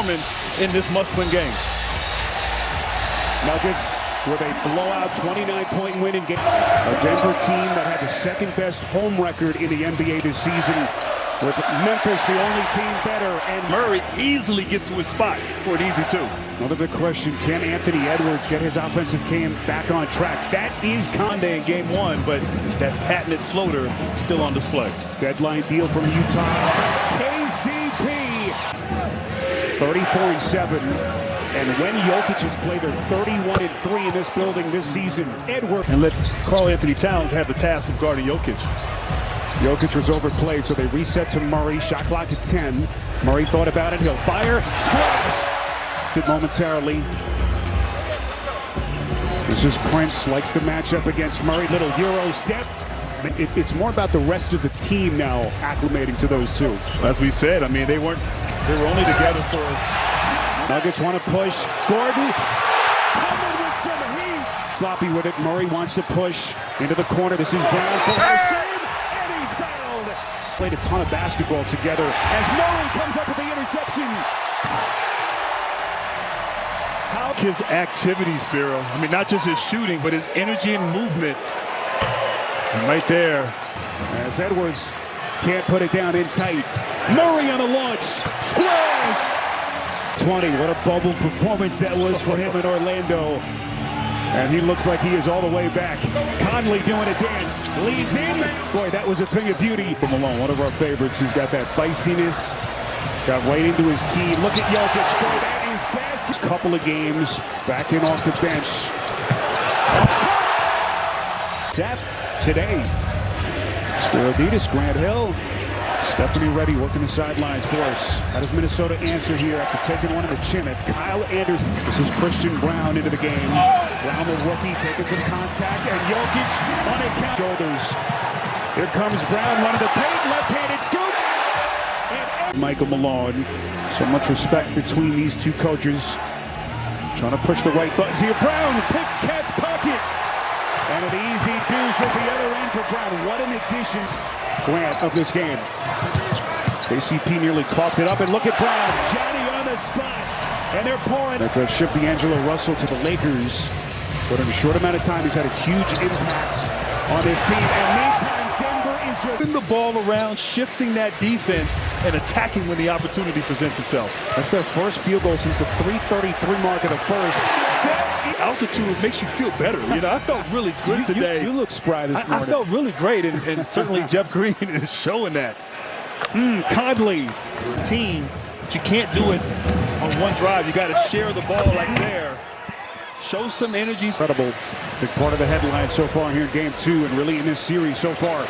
performance in this must-win game. Nuggets with a blowout 29-point win in game. A Denver team that had the second-best home record in the NBA this season, with Memphis the only team better. And Murray easily gets to his spot for an easy two. Another big question, can Anthony Edwards get his offensive game back on track? That is Conde in game one, but that patented floater still on display. deadline deal from Utah. KCP, 34-7. And when Jokic has played, they're 31-3 in this building this season. Edwards. And let Karl Anthony Towns have the task of guarding Jokic. Jokic was overplayed, so they reset to Murray. Shot clock at 10. Murray thought about it. He'll fire. Splash! Did momentarily. This is Prince. Likes the matchup against Murray. Little Euro step. It's more about the rest of the team now acclimating to those two. As we said, I mean, they were only together for... Nuggets want to push. Gordon coming with some heat. Sloppy with it. Murray wants to push into the corner. This is Brown for Hurricane, and he's fouled. Played a ton of basketball together as Murray comes up with the interception. How his activity, Spiro. I mean, not just his shooting, but his energy and movement. And right there, as Edwards can't put it down in tight. Murray on a launch. Splash! 20. What a bubble performance that was for him in Orlando. And he looks like he is all the way back. Conley doing a dance. Leads in. Boy, that was a thing of beauty. Malone, one of our favorites, who's got that feistiness. Got right into his team. Look at Jokic. Boy, that is basket. Couple of games. Back in off the bench. Tap today. Spiroditis, Grant Hill. Stephanie Reddy working the sidelines for us. How does Minnesota answer here after taking one in the chin? That's Kyle Anderson. This is Christian Brown into the game. Brown, the rookie, taking some contact, and Jokic on a count. Shoulders. Here comes Brown, running the paint, left-handed scoop. And Michael Malone. So much respect between these two coaches. Trying to push the right buttons here. Brown, pick cat's pocket. And an easy deuce at the other end for Brown. What an addition, Grant, of this game. KCP nearly coughed it up, and look at Brown. Johnny on the spot, and they're pouring. That does ship D'Angelo Russell to the Lakers. But in a short amount of time, he's had a huge impact on this team. And meantime, Denver is just moving the ball around, shifting that defense, and attacking when the opportunity presents itself. That's their first field goal since the 3:33 mark of the first. Altitude makes you feel better. You know, I felt really good today. You look spry this morning. I felt really great, and certainly Jeff Green is showing that. Conley. Team, but you can't do it on one drive. You got to share the ball like there. Show some energy. Incredible. Big part of the headline so far here in game two, and really in this series so far.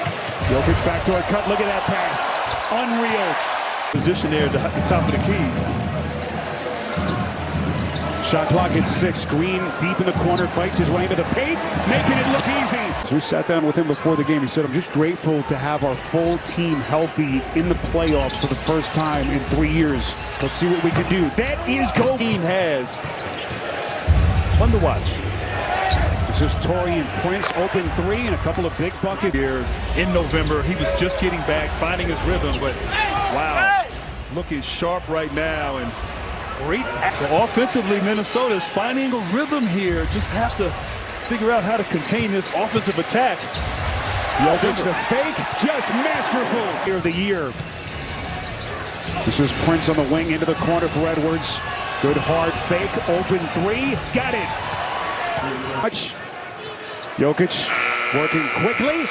Jokic backdoor cut. Look at that pass. Unreal. Position there at the top of the key. Shot clock at 6. Green deep in the corner, fights his way into the paint, making it look easy. So we sat down with him before the game. He said, I'm just grateful to have our full team healthy in the playoffs for the first time in 3 years. Let's see what we can do. That is goal. Team has. Fun to watch. This is Taurean Prince, open three, and a couple of big buckets. Here in November, he was just getting back, finding his rhythm, but wow, looking sharp right now. And great. So offensively, Minnesota is finding a rhythm here. Just have to figure out how to contain this offensive attack. Jokic the fake, just masterful. Here of the year. This is Prince on the wing into the corner for Edwards. Good hard fake, open three, got it. Watch. Jokic working quickly.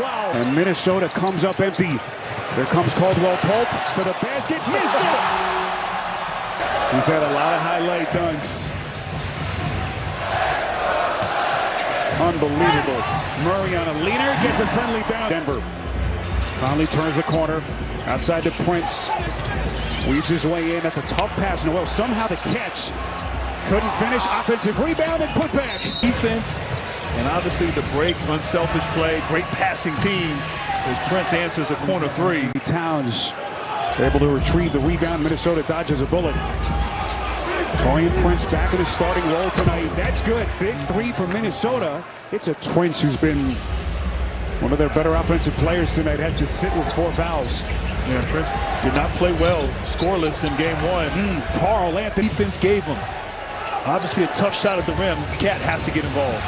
Wow. And Minnesota comes up empty. There comes Caldwell Pope to the basket, missed it. He's had a lot of highlight dunks. Unbelievable. Murray on a leaner, gets a friendly bounce. Denver. Conley turns the corner. Outside to Prince. Weaves his way in. That's a tough pass. Noel somehow the catch. Couldn't finish. Offensive rebound and put back. Defense, and obviously the break, unselfish play, great passing team as Prince answers a corner three. Towns able to retrieve the rebound. Minnesota dodges a bullet. Taurean Prince back in his starting role tonight. That's good. Big three for Minnesota. It's a Prince who's been One of their better offensive players tonight has to sit with 4 fouls. Yeah, Prince did not play well, scoreless in game 1. Carl Anthony. Defense gave him. Obviously a tough shot at the rim. Cat has to get involved.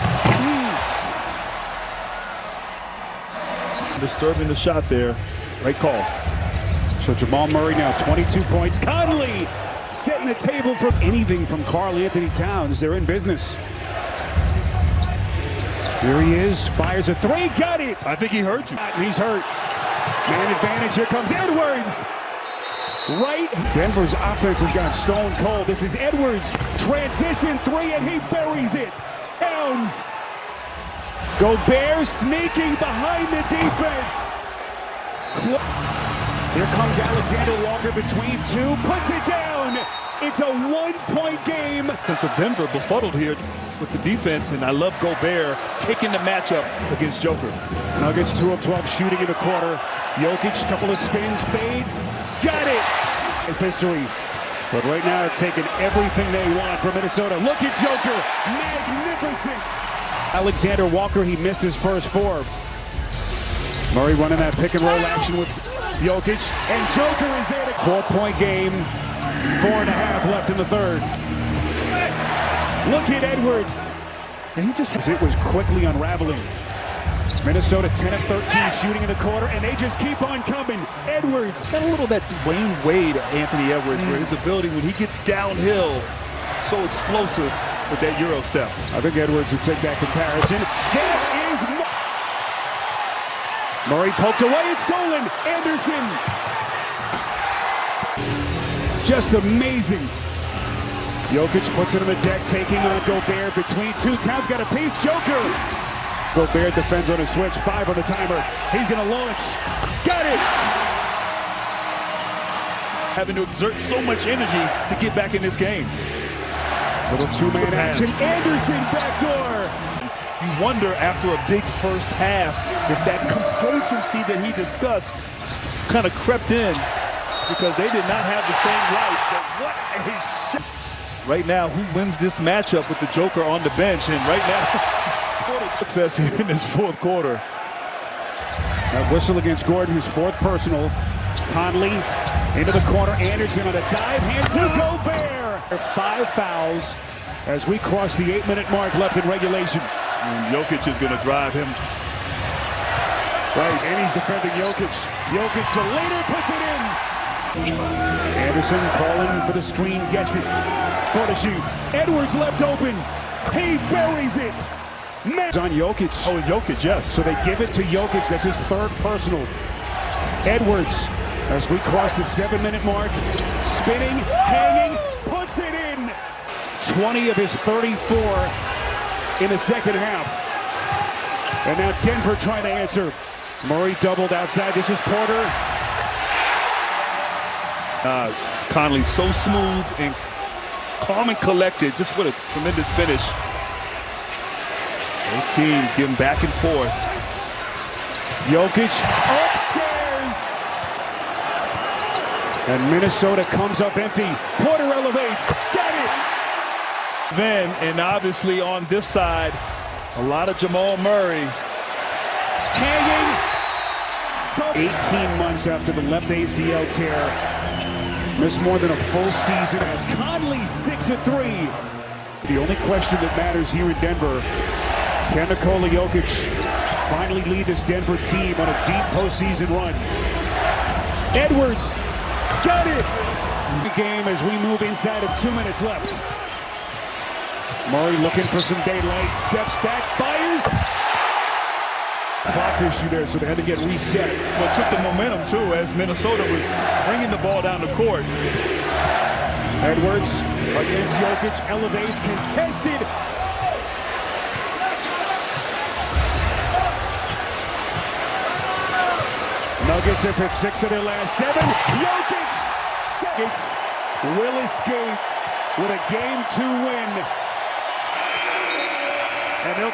Disturbing the shot there. Right call. So Jamal Murray now 22 points. Conley setting the table for anything from Karl Anthony Towns. They're in business. Here he is, fires a 3, got it! I think he hurt you. He's hurt. Man advantage, here comes Edwards! Right, Denver's offense has gone stone cold. This is Edwards, transition 3, and he buries it. Towns. Gobert sneaking behind the defense. Here comes Alexander Walker between 2, puts it down. It's a 1-point game. So Denver befuddled here with the defense, and I love Gobert taking the matchup against Joker. Nuggets 2 of 12 shooting in the quarter. Jokic, couple of spins, fades, got it. It's history. But right now they're taking everything they want from Minnesota. Look at Joker, magnificent. Alexander Walker, he missed his first 4. Murray running that pick and roll action with Jokic, and Joker is there to 4-point game. 4.5 left in the third. Look at Edwards. And he just, it was quickly unraveling. Minnesota 10 of 13 shooting in the quarter, and they just keep on coming. Edwards. Got a little of that Dwayne Wade, Anthony Edwards, where his ability when he gets downhill, so explosive with that Euro step. I think Edwards would take that comparison. There is Murray poked away and stolen. Anderson. Just amazing. Jokic puts it on the deck, taking on Gobert between 2. Towns got a piece. Joker. Gobert defends on a switch. 5 on the timer. He's going to launch. Got it. Having to exert so much energy to get back in this game. Little 2-man action. Anderson backdoor. You wonder after a big first half if that complacency that he discussed kind of crept in because they did not have the same life. But what a shot. Right now, who wins this matchup with the Joker on the bench? And right now, fest here in this fourth quarter. That whistle against Gordon, his 4th personal. Conley into the corner. Anderson on a dive, hands to Gobert. 5 fouls as we cross the 8-minute mark left in regulation. And Jokic is going to drive him. Right, and he's defending Jokic. Jokic, the leader, puts it in. Anderson calling for the screen, gets it. For the shoot. Edwards left open. He buries it. It's on Jokic. Oh, Jokic, yes. So they give it to Jokic. That's his 3rd personal. Edwards, as we cross the 7-minute mark, spinning, hanging, puts it in. 20 of his 34 in the second half. And now Denver trying to answer. Murray doubled outside. This is Porter. Conley so smooth and calm and collected. Just what a tremendous finish. Both teams getting back and forth. Jokic upstairs. And Minnesota comes up empty. Porter elevates. Got it. Then, and obviously on this side, a lot of Jamal Murray. Hanging. 18 months after the left ACL tear. Missed more than a full season as Conley sticks a 3. The only question that matters here in Denver, can Nikola Jokic finally lead this Denver team on a deep postseason run? Edwards got it. The game as we move inside of 2 minutes left. Murray looking for some daylight, steps back, fires. Clock issue there, so they had to get reset. Well, took the momentum too as Minnesota was bringing the ball down the court. Edwards against Jokic, elevates, contested. Nuggets have hit 6 of their last 7. Jokic seconds will escape with a game 2 win. And they'll